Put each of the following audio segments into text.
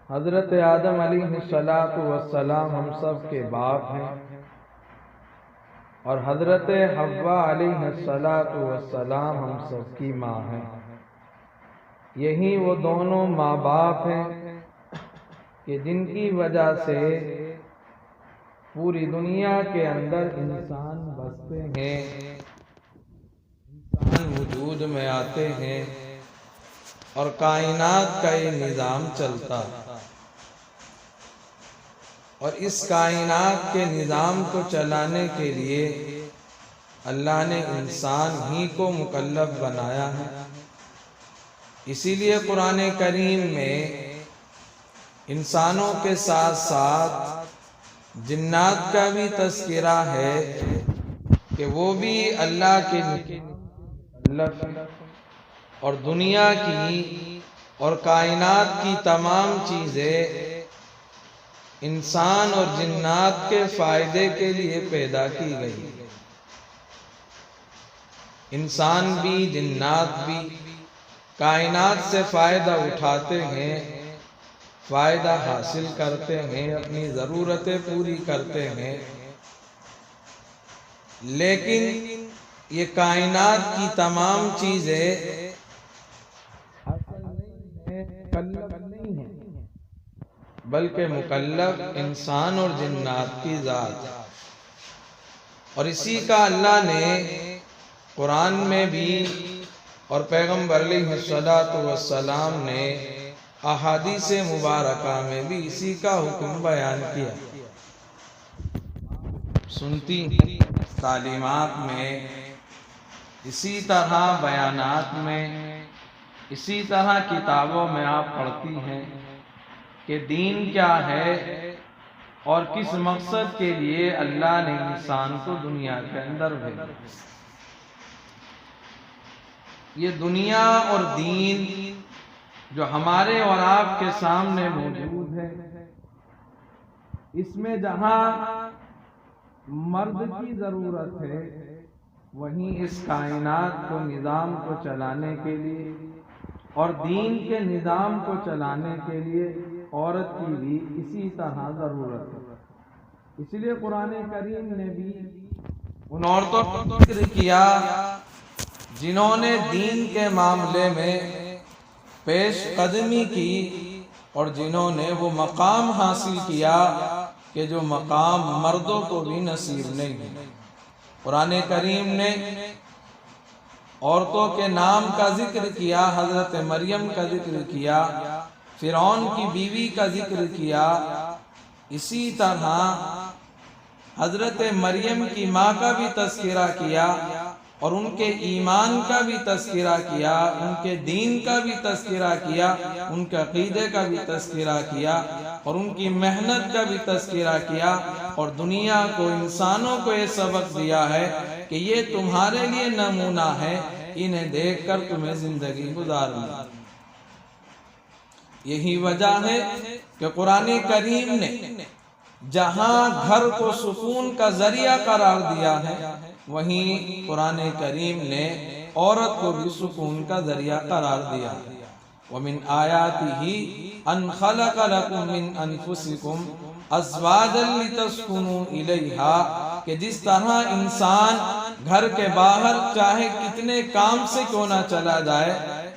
حضرت آدم علیہ السلام ہم سب کے باپ ہیں، اور حضرت حوا علیہ السلام ہم سب کی ماں ہیں۔ یہی وہ دونوں ماں باپ ہیں کہ جن کی وجہ سے پوری دنیا کے اندر انسان بستے ہیں، انسان وجود میں آتے ہیں اور کائنات کا یہ نظام چلتا ہے۔ اور اس کائنات کے نظام کو چلانے کے لیے اللہ نے انسان ہی کو مکلف بنایا ہے۔ اسی لیے قرآن کریم میں انسانوں کے ساتھ ساتھ جنات کا بھی تذکرہ ہے کہ وہ بھی اللہ کے مکلف ہیں، اور دنیا کی اور کائنات کی تمام چیزیں انسان اور جنات کے فائدے کے لیے پیدا کی گئی۔ انسان بھی جنات بھی کائنات سے فائدہ اٹھاتے ہیں، فائدہ حاصل کرتے ہیں، اپنی ضرورتیں پوری کرتے ہیں، لیکن یہ کائنات کی تمام چیزیں مکلف نہیں ہیں، بلکہ مکلف انسان اور جنات کی ذات۔ اور اسی کا اللہ نے قرآن میں بھی اور پیغمبر علیہ السلام نے احادیث مبارکہ میں بھی اسی کا حکم بیان کیا۔ سنتی ہیں تعلیمات میں، اسی طرح بیانات میں، اسی طرح کتابوں میں آپ پڑھتی ہیں کہ دین کیا ہے اور کس مقصد کے لیے اللہ نے انسان کو دنیا کے اندر بھیجا۔ یہ دنیا اور دین جو ہمارے اور آپ کے سامنے موجود ہے، اس میں جہاں مرد کی ضرورت ہے، وہیں اس کائنات کو نظام کو چلانے کے لیے اور دین کے نظام کو چلانے کے لیے عورت کی بھی اسی طرح ضرورت ہے۔ اس لیے قرآن کریم نے بھی ان عورتوں کو ذکر کیا جنہوں نے دین کے معاملے میں پیش قدمی کی اور جنہوں نے وہ مقام حاصل کیا کہ جو مقام مردوں کو بھی نصیب نہیں ہے۔ قرآن کریم نے عورتوں کے نام کا ذکر کیا، حضرت مریم کا ذکر کیا، فرعون کی بیوی کا ذکر کیا، اسی طرح حضرت مریم کی ماں کا بھی تذکرہ کیا اور ان کے ایمان کا بھی تذکرہ کیا، ان کے دین کا بھی تذکرہ کیا، ان کے عقیدے کا بھی تذکرہ کیا اور ان کی محنت کا بھی تذکرہ کیا، اور دنیا کو، انسانوں کو یہ سبق دیا ہے کہ یہ تمہارے لیے نمونہ ہے، انہیں دیکھ کر تمہیں زندگی گزارنا۔ یہی وجہ ہے کہ قرآن کریم نے جہاں گھر کو سکون کا ذریعہ قرار دیا ہے، وہیں قرآن کریم نے عورت کو بھی سکون کا ذریعہ قرار دیا۔ وَمِنْ آيَاتِهِ أَنْ خَلَقَ لَكُم مِّنْ أَنفُسِكُمْ أَزْوَاجًا لِتَسْكُنُوا إِلَيْهَا، کہ جس طرح انسان گھر کے باہر چاہے کتنے کام سے کیوں نہ چلا جائے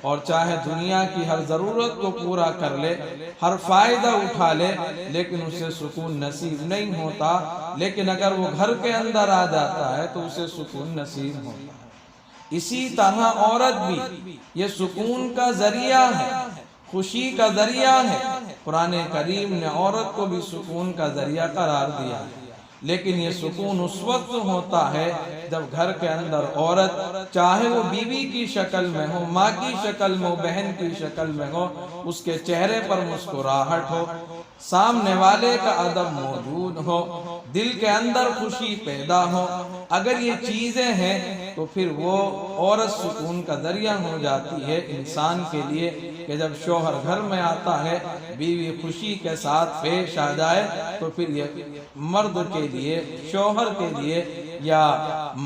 اور چاہے دنیا کی ہر ضرورت کو پورا کر لے، ہر فائدہ اٹھا لے، لیکن اسے سکون نصیب نہیں ہوتا، لیکن اگر وہ گھر کے اندر آ جاتا ہے تو اسے سکون نصیب ہوتا ہے۔ اسی طرح عورت بھی یہ سکون کا ذریعہ ہے، خوشی کا ذریعہ ہے۔ قرآن کریم نے عورت کو بھی سکون کا ذریعہ قرار دیا، لیکن یہ سکون اس وقت ہوتا ہے جب گھر کے اندر عورت، چاہے وہ بیوی کی شکل میں ہو، ماں کی شکل میں ہو، بہن کی شکل میں ہو، اس کے چہرے پر مسکراہٹ ہو، سامنے والے کا ادب موجود ہو، دل کے اندر خوشی پیدا ہو۔ اگر یہ چیزیں ہیں تو پھر وہ عورت سکون کا ذریعہ ہو جاتی ہے انسان کے لیے، کہ جب شوہر گھر میں آتا ہے، بیوی خوشی کے ساتھ پیش آ جائے تو پھر یہ مرد کے لیے، شوہر کے لیے یا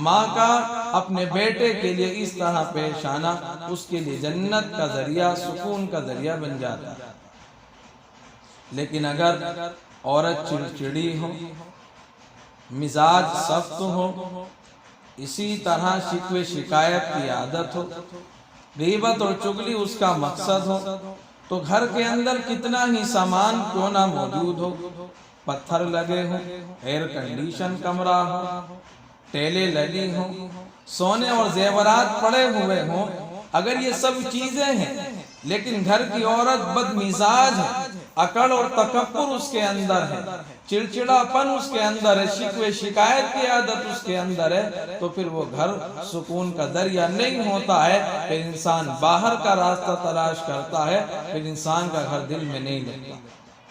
ماں کا اپنے بیٹے کے لیے اس طرح پیش آنا اس کے لیے جنت کا ذریعہ، سکون کا ذریعہ بن جاتا ہے۔ لیکن اگر عورت چڑچڑی ہو، مزاج سخت ہو، اسی طرح شکوے شکایت کی عادت ہو، غیبت اور چغلی اس کا مقصد ہو، تو گھر کے اندر کتنا ہی سامان کیوں نہ موجود ہو، پتھر لگے ہوں، ایئر کنڈیشن کمرہ ہو، ٹیلے لگی ہوں، سونے اور زیورات پڑے ہوئے ہوں، اگر یہ سب چیزیں ہیں لیکن گھر کی عورت بد مزاج ہے، اکڑ اور تکبر اس کے اندر ہے، چڑچڑا پن اس کے اندر ہے، شکوے شکایت کی عادت اس کے اندر ہے، تو پھر وہ گھر سکون کا ذریعہ نہیں ہوتا ہے، پھر انسان باہر کا راستہ تلاش کرتا ہے، پھر انسان کا گھر دل میں نہیں لگتا۔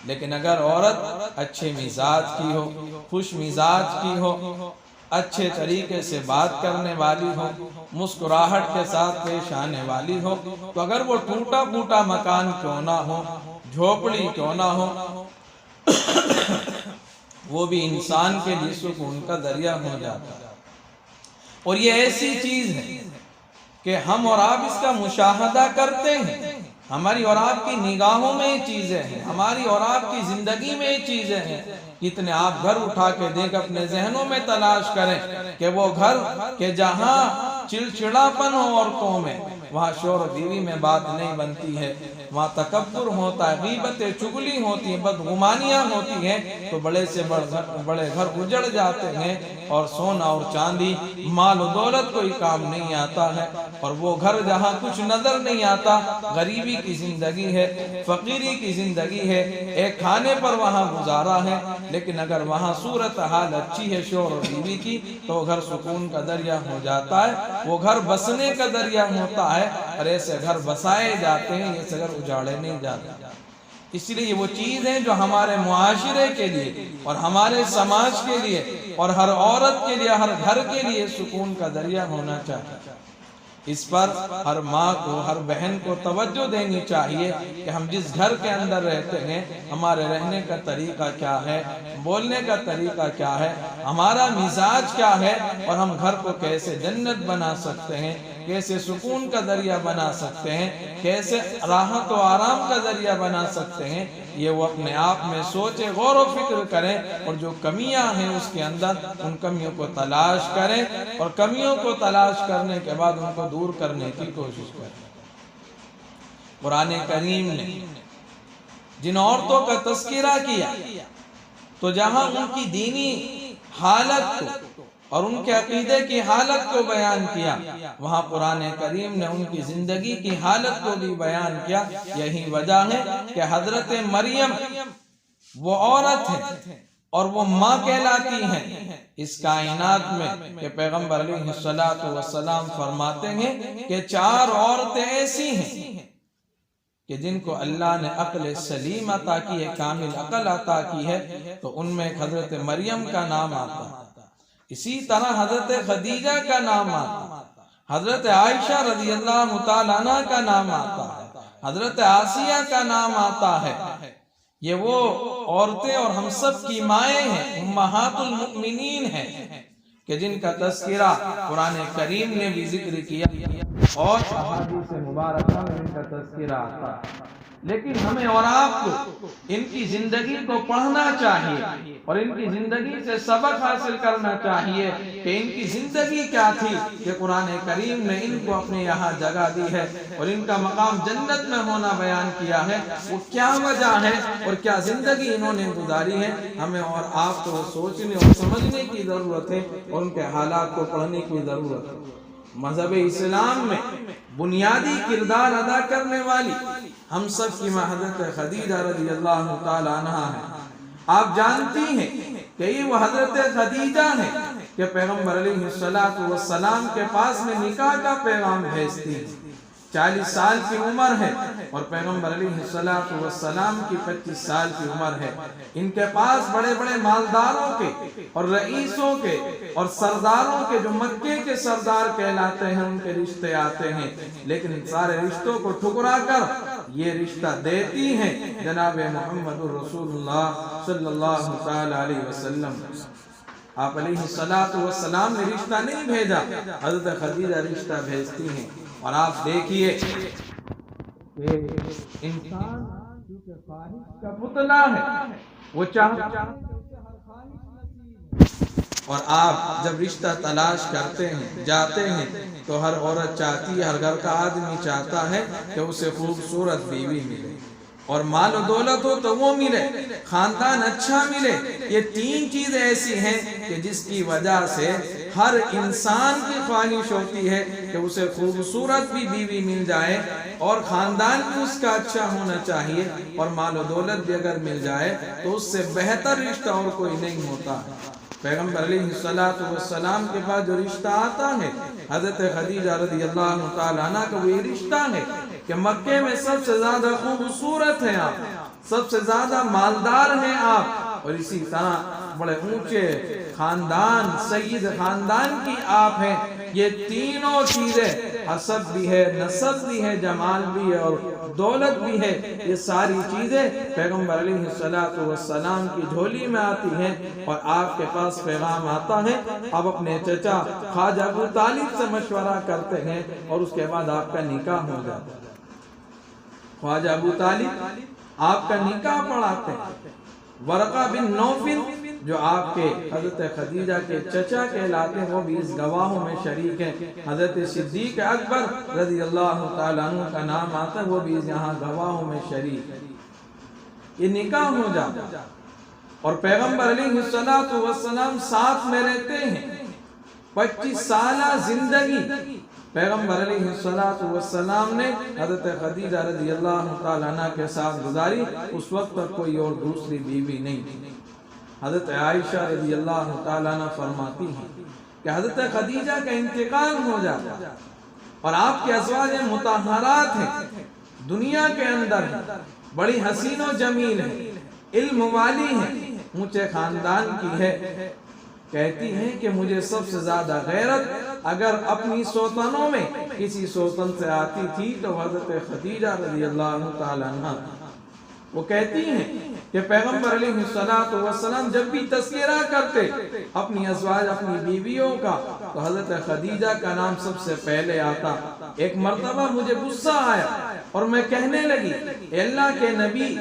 لیکن اگر عورت اچھے مزاج کی ہو، خوش مزاج کی ہو، اچھے طریقے سے بات کرنے والی ہو، مسکراہٹ کے ساتھ پیش آنے والی ہو، تو اگر وہ ٹوٹا پھوٹا مکان کیوں نہ ہو، جھوپڑی کیوں نہ ہو، وہ بھی انسان کے لیے سکون کا ذریعہ ہو جاتا ہے۔ اور یہ ایسی چیز ہے کہ ہم اور آپ اس کا مشاہدہ کرتے ہیں، ہماری اور آپ کی نگاہوں میں یہ چیزیں ہیں، ہماری اور آپ کی زندگی میں یہ چیزیں ہیں۔ کتنے آپ گھر اٹھا کے دیکھ اپنے ذہنوں میں تلاش کریں کہ وہ گھر کہ جہاں چڑچڑا پن ہو عورتوں میں، وہاں شوہر بیوی میں بات نہیں بنتی ہے، وہاں تکبر ہوتا ہے، غیبتیں چغلی ہوتی ہیں، بدگمانیاں ہوتی ہیں، تو بڑے سے بڑے گھر اجڑ جاتے ہیں، اور سونا اور چاندی مال و دولت کوئی کام نہیں آتا ہے، اور وہ گھر جہاں کچھ نظر نہیں آتا، غریبی کی زندگی ہے، فقیری کی زندگی ہے، ایک کھانے پر وہاں گزارا ہے، لیکن اگر وہاں صورتحال اچھی ہے شوہر اور بیوی کی، تو وہ گھر سکون کا ذریعہ ہو جاتا ہے، وہ گھر بسنے کا ذریعہ ہوتا ہے، اور ایسے گھر بسائے جاتے ہیں، ایسے گھر اجاڑے نہیں جاتے۔ اس لیے یہ وہ چیز ہے جو ہمارے معاشرے کے لیے اور ہمارے سماج کے لیے اور ہر عورت کے لیے، ہر گھر کے لیے سکون کا ذریعہ ہونا چاہیے۔ اس پر ہر ماں کو، ہر بہن کو توجہ دینی چاہیے کہ ہم جس گھر کے اندر رہتے ہیں، ہمارے رہنے کا طریقہ کیا ہے، بولنے کا طریقہ کیا ہے، ہمارا مزاج کیا ہے، اور ہم گھر کو کیسے جنت بنا سکتے ہیں، کیسے سکون کا ذریعہ بنا سکتے ہیں، کیسے راحت و آرام کا ذریعہ بنا سکتے ہیں، یہ وہ اپنے آپ میں سوچے، غور و فکر کریں، اور جو کمیاں ہیں اس کے اندر ان کمیوں کو تلاش کریں، اور کمیوں کو تلاش کرنے کے بعد ان کو دور کرنے کی کوشش کریں۔ قرآن کریم نے جن عورتوں کا تذکرہ کیا تو جہاں ان کی دینی حالت کو اور ان کے عقیدے کی حالت کو بیان کیا، وہاں قرآن کریم نے ان کی زندگی کی حالت کو بھی بیان کیا۔ یہی وجہ ہے کہ حضرت مریم وہ عورت ہے اور وہ ماں کہلاتی ہیں اس کائنات میں، کہ پیغمبر علیہ السلام فرماتے ہیں کہ 4 عورتیں ایسی ہیں کہ جن کو اللہ نے عقل سلیم عطا کی ہے، کامل عقل عطا کی ہے، تو ان میں حضرت مریم کا نام آتا ہے، اسی طرح حضرت خدیجہ کا نام آتا ہے، حضرت عائشہ رضی اللہ تعالیٰ عنہ کا نام آتا ہے، حضرت آسیہ کا نام آتا ہے۔ یہ وہ عورتیں اور ہم سب کی مائیں ہیں، امہات المؤمنین ہیں، کہ جن کا تذکرہ قرآن کریم نے بھی ذکر کیا اور احادیث مبارکہ میں ان کا تذکرہ آتا ہے۔ لیکن ہمیں اور آپ کو ان کی زندگی کو پڑھنا چاہیے اور ان کی زندگی سے سبق حاصل کرنا چاہیے کہ ان کی زندگی کیا تھی کہ قرآن کریم نے ان کو اپنے یہاں جگہ دی ہے اور ان کا مقام جنت میں ہونا بیان کیا ہے، وہ کیا وجہ ہے اور کیا زندگی انہوں نے گزاری ہے۔ ہمیں اور آپ کو سوچنے اور سمجھنے کی ضرورت ہے اور ان کے حالات کو پڑھنے کی ضرورت ہے۔ مذہب اسلام میں بنیادی کردار ادا کرنے والی ہم سب کی ماں حضرت خدیجہ رضی اللہ تعالی عنہا ہے۔ آپ جانتی ہیں کہ یہ وہ حضرت خدیجہ ہیں کہ پیغمبر علیہ السلام کے پاس میں نکاح کا پیغام بھیجتی ہیں۔ 40 سال کی عمر ہے اور پیغمبر علیہ السلام کی 25 سال کی عمر ہے۔ ان کے پاس بڑے بڑے مالداروں کے اور رئیسوں کے اور سرداروں کے، جو مکے کے سردار کہلاتے ہیں، ان کے رشتے آتے ہیں، لیکن ان سارے رشتوں کو ٹھکرا کر یہ رشتہ دیتی ہیں جناب محمد رسول اللہ صلی اللہ علیہ وسلم۔ آپ علیہ السلام نے رشتہ نہیں بھیجا، حضرت خدیجہ رشتہ بھیجتی ہیں۔ اور آپ دیکھیے کہ انسان کیونکہ خواہش کا پتلا ہے، وہ چاہتا ہے اور آپ جب رشتہ تلاش کرتے ہیں جاتے ہیں تو ہر عورت چاہتی ہے، ہر گھر کا آدمی چاہتا ہے کہ اسے خوبصورت بیوی ملے اور مال و دولت ہو تو وہ ملے، خاندان اچھا ملے۔ یہ تین چیزیں ایسی ہیں کہ جس کی وجہ سے ہر انسان کی خواہش ہوتی ہے کہ اسے خوبصورت بھی بیوی مل جائے اور خاندان بھی اس کا اچھا ہونا چاہیے اور مال و دولت بھی اگر مل جائے تو اس سے بہتر رشتہ اور کوئی نہیں ہوتا۔ پیغمبر علیہ السلام کے پاس جو رشتہ آتا ہے حضرت خدیجہ رضی اللہ تعالیٰ عنہ کا وہ رشتہ ہے کہ مکے میں سب سے زیادہ خوبصورت ہیں آپ، سب سے زیادہ مالدار ہیں آپ، اور اسی طرح بڑے اونچے خاندان، سید خاندان کی آپ ہیں۔ یہ تینوں چیزیں، حسب بھی ہے، نسب بھی ہے، جمال بھی ہے اور دولت بھی ہے، یہ ساری چیزیں پیغمبر علیہ السلام کی جھولی میں آتی ہیں اور آپ کے پاس پیغام آتا ہے۔ آپ اپنے چچا خواجہ ابو طالب سے مشورہ کرتے ہیں اور اس کے بعد آپ کا نکاح ہو جاتا ہے۔ خواجہ ابو طالب آپ کا نکاح پڑھاتے ہیں۔ ورقہ بن نوفل جو آپ کے حضرت خدیجہ کے چچا کہلاتے ہیں وہ بھی اس گواہوں میں شریک ہیں۔ حضرت صدیق اکبر رضی اللہ تعالیٰ عنہ کا نام آتا ہے، وہ بھی یہاں گواہوں میں شریک ہے۔ یہ نکاح ہو جاتا اور پیغمبر علیہ السلام ساتھ میں رہتے ہیں۔ 25 سالہ زندگی پیغمبر علیہ السلام نے حضرت خدیجہ رضی اللہ تعالیٰ عنہ کے ساتھ گزاری۔ اس وقت تک کوئی اور دوسری بیوی نہیں تھی۔ حضرت عائشہ رضی اللہ تعالیٰ عنہ فرماتی ہیں کہ حضرت خدیجہ کا انتقال ہو جاتا اور آپ کے ازواج مطہرات ہیں، دنیا کے اندر ہیں، بڑی حسین و جمیل ہیں، علم والی ہیں، اونچے خاندان کی ہے۔ کہتی ہیں کہ مجھے سب سے زیادہ غیرت اگر اپنی سوتنوں میں کسی سوتن سے آتی تھی تو حضرت خدیجہ رضی اللہ تعالیٰ عنہ۔ وہ کہتی ہیں کہ پیغمبر علیہ السلام جب بھی تذکرہ کرتے اپنی ازواج، اپنی بیویوں کا، تو حضرت خدیجہ کا نام سب سے پہلے آتا۔ ایک مرتبہ مجھے غصہ آیا اور میں کہنے لگی، اے اللہ کے نبی،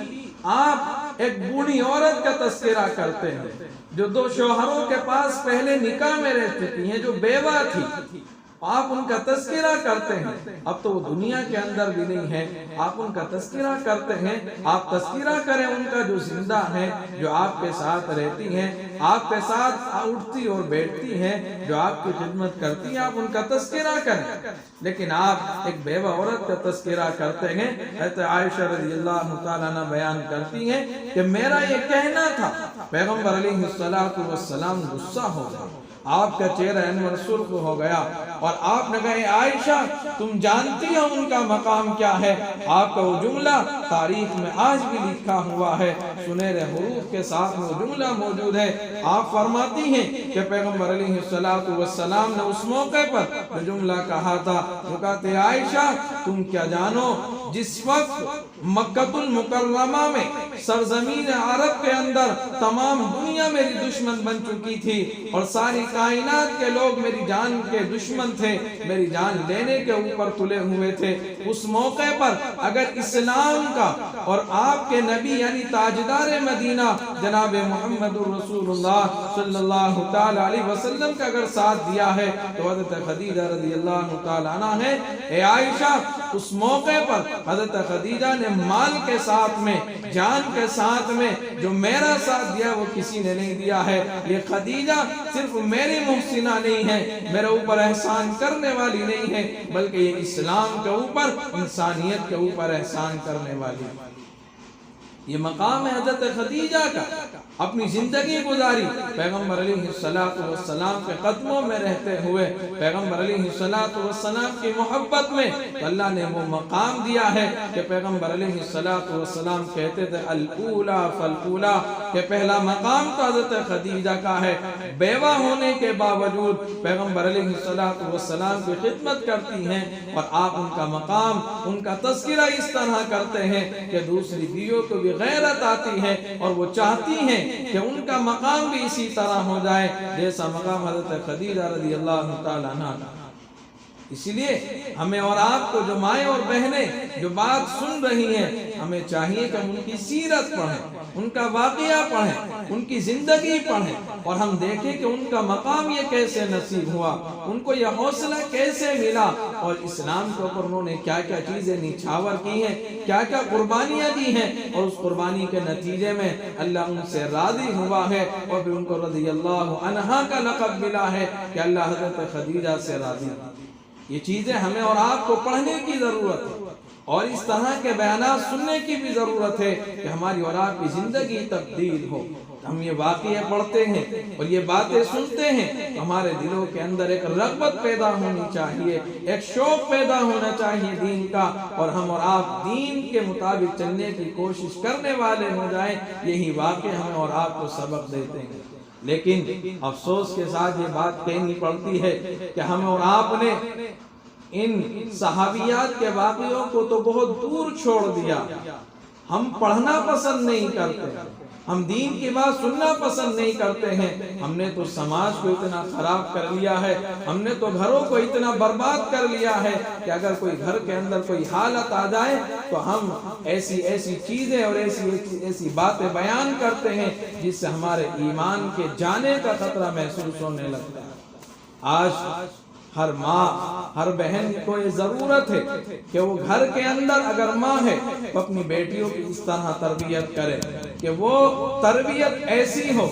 آپ ایک بوڑھی عورت کا تذکرہ کرتے ہیں جو 2 شوہروں کے پاس پہلے نکاح میں رہ چکی ہیں، جو بیوہ تھی، آپ ان کا تذکرہ کرتے ہیں۔ اب تو وہ دنیا کے اندر بھی نہیں ہے، آپ ان کا تذکرہ کرتے ہیں۔ آپ تذکرہ کریں ان کا جو زندہ ہے، جو آپ کے ساتھ رہتی ہیں، آپ کے ساتھ اٹھتی اور بیٹھتی ہیں، جو آپ کی خدمت کرتی ہیں، آپ ان کا تذکرہ کریں۔ لیکن آپ ایک بیوہ عورت کا تذکرہ کرتے ہیں۔ حضرت عائشہ رضی اللہ تعالیٰ عنہ بیان کرتی ہیں کہ میرا یہ کہنا تھا، پیغمبر علیہ السلام غصہ ہو گئے، آپ کا چہرہ انور سرخ ہو گیا اور آپ نے کہا، عائشہ تم جانتی ہو ان کا مقام کیا ہے؟ آپ کا وہ جملہ تاریخ میں آج بھی لکھا ہوا ہے، سنہرے حروف کے ساتھ وہ جملہ موجود ہے۔ آپ فرماتی ہیں کہ پیغمبر علیہ السلام نے اس موقع پر وہ جملہ کہا تھا، وہ کہتے عائشہ تم کیا جانو، جس وقت مکہ المکرمہ میں سرزمین عرب کے اندر تمام دنیا میری دشمن بن چکی تھی اور ساری کائنات کے لوگ میری جان کے دشمن تھے، میری جان لینے کے اوپر تلے ہوئے تھے، اس موقع پر اگر اسلام کا اور آپ کے نبی یعنی تاجدار مدینہ جناب محمد رسول اللہ صلی اللہ تعالیٰ علیہ وسلم کا اگر ساتھ دیا ہے تو حضرت خدیجہ رضی اللہ تعالیٰ عنہ ہے۔ اے عائشہ اس موقع پر حضرت خدیجہ نے مال کے ساتھ میں، جان کے ساتھ میں جو میرا ساتھ دیا وہ کسی نے نہیں دیا ہے۔ یہ خدیجہ صرف میری محسنہ نہیں ہے، میرے اوپر احسان کرنے والی نہیں ہے، بلکہ یہ اسلام کے اوپر، انسانیت کے اوپر احسان کرنے والی ہے۔ یہ مقام ہے حضرت خدیجہ کا، اپنی زندگی گزاری پیغمبر علیہ السلام کے قدموں میں رہتے ہوئے، پیغمبر علیہ السلام کی محبت میں اللہ نے وہ مقام دیا ہے کہ پیغمبر علیہ السلام کہتے تھے الاولا فالاولا، کہ پہلا مقام تو حضرت خدیجہ کا ہے۔ بیوہ ہونے کے باوجود پیغمبر علیہ السلام کی خدمت کرتی ہیں اور آپ ان کا مقام، ان کا تذکرہ اس طرح کرتے ہیں کہ دوسری بیویوں کو بھی غیرت آتی ہے اور وہ چاہتی ہیں کہ ان کا مقام بھی اسی طرح ہو جائے جیسا مقام حضرت خدیجہ رضی اللہ تعالیٰ عنہ۔ اس لیے ہمیں اور آپ کو جو مائیں اور بہنیں جو بات سن رہی ہیں، ہمیں چاہیے کہ ہم ان کی سیرت پڑھیں، ان کا واقعہ پڑھیں، ان کی زندگی پڑھیں، اور ہم دیکھیں کہ ان کا مقام یہ کیسے نصیب ہوا، ان کو یہ حوصلہ کیسے ملا، اور اسلام کے اوپر انہوں نے کیا کیا چیزیں نچھاور کی ہیں، کیا کیا قربانیاں دی ہیں، اور اس قربانی کے نتیجے میں اللہ ان سے راضی ہوا ہے، اور پھر ان کو رضی اللہ عنہا کا لقب ملا ہے کہ اللہ حضرت خدیجہ سے راضی ہے۔ یہ چیزیں ہمیں اور آپ کو پڑھنے کی ضرورت ہے، اور اس طرح کے بیانات سننے کی بھی ضرورت ہے کہ ہماری اور آپ کی زندگی تبدیل ہو۔ ہم یہ واقعے پڑھتے ہیں اور یہ باتیں سنتے ہیں، ہمارے دلوں کے اندر ایک رغبت پیدا ہونی چاہیے، ایک شوق پیدا ہونا چاہیے دین کا، اور ہم اور آپ دین کے مطابق چلنے کی کوشش کرنے والے ہو جائیں۔ یہی واقعے ہمیں اور آپ کو سبق دیتے ہیں۔ لیکن افسوس کے ساتھ یہ بات کہنی پڑتی ہے کہ ہم اور آپ نے ان صحابیات کے واقعوں کو تو بہت دور چھوڑ دیا۔ ہم پڑھنا پسند نہیں کرتے، ہم دین کی بات سننا پسند نہیں کرتے ہیں۔ ہم نے تو سماج کو اتنا خراب کر لیا ہے، ہم نے تو گھروں کو اتنا برباد کر لیا ہے کہ اگر کوئی گھر کے اندر کوئی حالت آ جائے تو ہم ایسی چیزیں اور ایسی باتیں بیان کرتے ہیں جس سے ہمارے ایمان کے جانے کا خطرہ محسوس ہونے لگتا ہے۔ آج ہر ماں، ہر بہن کو یہ ضرورت ہے کہ وہ گھر کے اندر اگر ماں ہے تو اپنی بیٹیوں کی اس طرح تربیت کرے کہ وہ تربیت ایسی ہو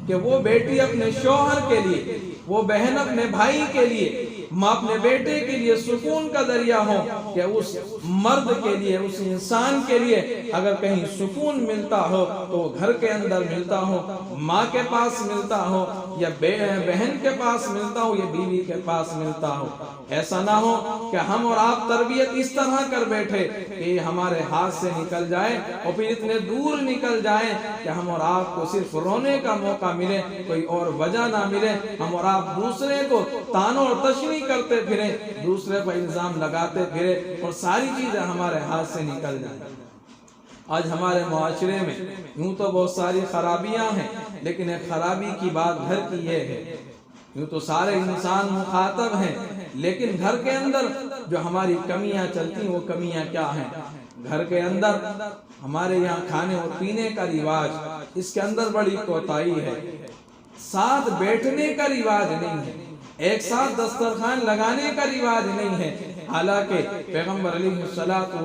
کہ وہ بیٹی اپنے شوہر کے لیے، وہ بہن اپنے بھائی کے لیے، ماں اپنے بیٹے کے لیے سکون کا ذریعہ ہو، کہ اس مرد کے لیے، اس انسان کے لیے اگر کہیں سکون ملتا ہو تو وہ گھر کے اندر ملتا ہو، ماں کے پاس ملتا ہو، یا بہن کے پاس ملتا ہو، یا بیوی کے پاس ملتا ہو۔ ایسا نہ ہو کہ ہم اور آپ تربیت اس طرح کر بیٹھے کہ یہ ہمارے ہاتھ سے نکل جائے اور پھر اتنے دور نکل جائیں کہ ہم اور آپ کو صرف رونے کا موقع ملے، کوئی اور وجہ نہ ملے، ہم اور آپ دوسرے کو طعنوں اور تشنیع کرتے پھریں، دوسرے پر الزام لگاتے پھریں، اور ساری چیزیں ہمارے ہاتھ سے نکل جائیں۔ آج ہمارے معاشرے میں یوں تو بہت ساری خرابیاں ہیں، لیکن ایک خرابی کی بات گھر کی یہ ہے، یوں تو سارے انسان مخاطب ہیں، لیکن گھر کے اندر جو ہماری کمیاں چلتی ہیں وہ کمیاں کیا ہیں؟ گھر کے اندر ہمارے یہاں کھانے اور پینے کا رواج، اس کے اندر بڑی کوتاہی ہے۔ ساتھ بیٹھنے کا رواج نہیں ہے، ایک ساتھ دسترخوان لگانے کا رواج نہیں ہے، حالانکہ پیغمبر علیہ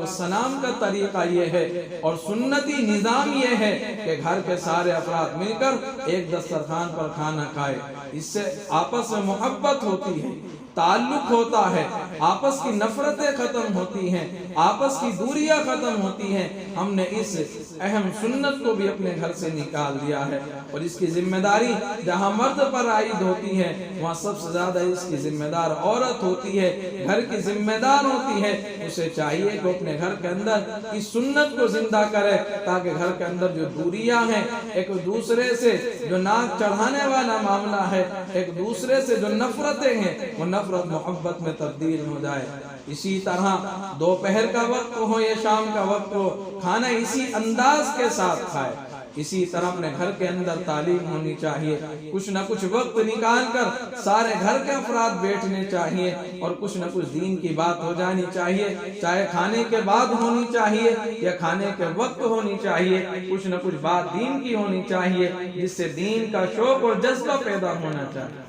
السلام کا طریقہ یہ ہے اور سنتی نظام یہ ہے کہ گھر کے سارے افراد مل کر ایک دسترخوان پر کھانا کھائے۔ اس سے آپس میں محبت ہوتی ہے، تعلق ہوتا ہے، آپس کی نفرتیں ختم ہوتی ہیں، آپس کی دوریاں ختم ہوتی ہیں۔ ہم نے اس اہم سنت کو بھی اپنے گھر سے نکال دیا ہے، اور اس کی ذمہ داری جہاں مرد پر عائد ہوتی ہے وہاں سب سے زیادہ اس کی ذمہ دار عورت ہوتی ہے، گھر کی ذمہ دار ہوتی ہے۔ اسے چاہیے کہ اپنے گھر کے اندر اس سنت کو زندہ کرے تاکہ گھر کے اندر جو دوریاں ہیں، ایک دوسرے سے جو ناک چڑھانے والا معاملہ ہے، ایک دوسرے سے جو نفرتیں ہیں، وہ نفرت محبت میں تبدیل ہو جائے۔ اسی طرح دوپہر کا وقت ہو یا شام کا وقت ہو، کھانا اسی انداز کے ساتھ کھائے۔ اسی طرح اپنے گھر کے اندر تعلیم ہونی چاہیے، کچھ نہ کچھ وقت نکال کر سارے گھر کے افراد بیٹھنے چاہیے اور کچھ نہ کچھ دین کی بات ہو جانی چاہیے، چاہے کھانے کے بعد ہونی چاہیے یا کھانے کے وقت ہونی چاہیے، کچھ نہ کچھ بات دین کی ہونی چاہیے جس سے دین کا شوق اور جذبہ پیدا ہونا چاہیے۔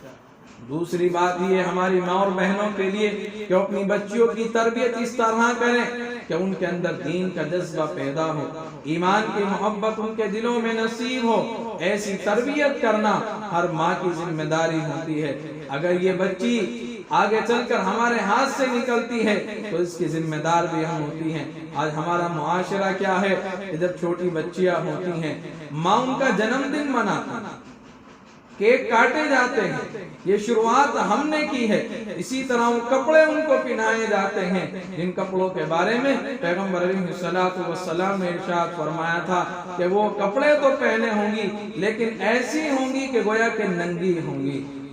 دوسری بات یہ ہماری ماں اور بہنوں کے لیے کہ اپنی بچیوں کی تربیت اس طرح کریں کہ ان کے اندر دین کا جذبہ پیدا ہو، ایمان کی محبت ان کے دلوں میں نصیب ہو۔ ایسی تربیت کرنا ہر ماں کی ذمہ داری ہوتی ہے۔ اگر یہ بچی آگے چل کر ہمارے ہاتھ سے نکلتی ہے تو اس کی ذمہ دار بھی ہم ہوتی ہیں۔ آج ہمارا معاشرہ کیا ہے کہ جب چھوٹی بچیاں ہوتی ہیں، ماں ان کا جنم دن مناتی ہیں، کیک کاٹے جاتے ہیں، یہ شروعات ہم نے کی ہے۔ اسی طرح وہ کپڑے ان کو پہنائے جاتے ہیں جن کپڑوں کے بارے میں پیغمبر علیہ السلام نے ارشاد فرمایا تھا کہ وہ کپڑے تو پہنے ہوں گی لیکن ایسی ہوں گی کہ گویا کہ ننگی ہوں گی۔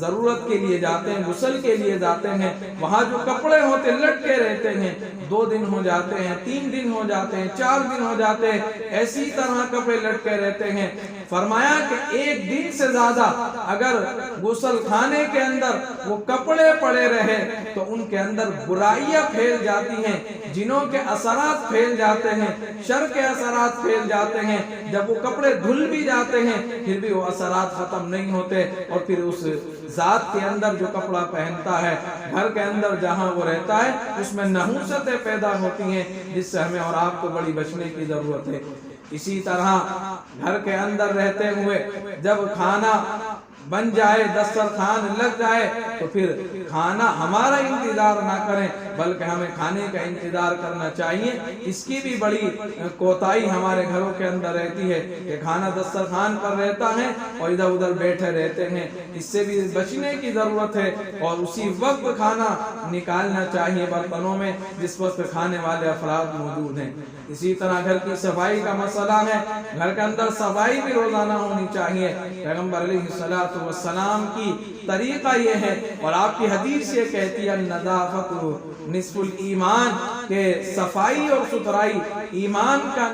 ضرورت کے لیے جاتے ہیں، غسل کے لیے جاتے ہیں، وہاں جو کپڑے ہوتے لٹکے رہتے ہیں، 2 دن ہو جاتے ہیں، 3 دن ہو جاتے ہیں، 4 دن ہو جاتے ہیں، ایسی طرح کپڑے لٹکے رہتے ہیں۔ فرمایا کہ 1 دن سے زیادہ اگر غسل خانے کے اندر وہ کپڑے پڑے رہے تو ان کے اندر برائیاں پھیل جاتی ہیں، جنوں کے اثرات پھیل جاتے ہیں، شر کے اثرات پھیل جاتے ہیں۔ جب وہ کپڑے دھل بھی جاتے ہیں پھر بھی وہ اثرات ختم نہیں ہوتے، اور پھر اس ذات کے اندر جو کپڑا پہنتا ہے، گھر کے اندر جہاں وہ رہتا ہے، اس میں نحوستیں پیدا ہوتی ہیں، جس سے ہمیں اور آپ کو بڑی بچنے کی ضرورت ہے۔ اسی طرح گھر کے اندر رہتے ہوئے جب کھانا بن جائے، دسترخوان لگ جائے، تو پھر کھانا ہمارا انتظار نہ کریں بلکہ ہمیں کھانے کا انتظار کرنا چاہیے۔ اس کی بھی بڑی کوتاہی ہمارے گھروں کے اندر رہتی ہے کہ کھانا دسترخوان پر رہتا ہے اور ادھر ادھر بیٹھے رہتے ہیں، اس سے بھی بچنے کی ضرورت ہے، اور اسی وقت کھانا نکالنا چاہیے برتنوں میں جس وقت کھانے والے افراد موجود ہیں۔ اسی طرح گھر کی صفائی کا مسئلہ ہے، گھر کے اندر صفائی بھی روزانہ ہونی چاہیے۔ پیغمبر علیہ السلام کی طریقہ یہ ہے، اور آپ کی حدیث یہ کہتی ہے النظافۃ نصف الایمان، کہ صفائی اور ستھرائی ایمان کا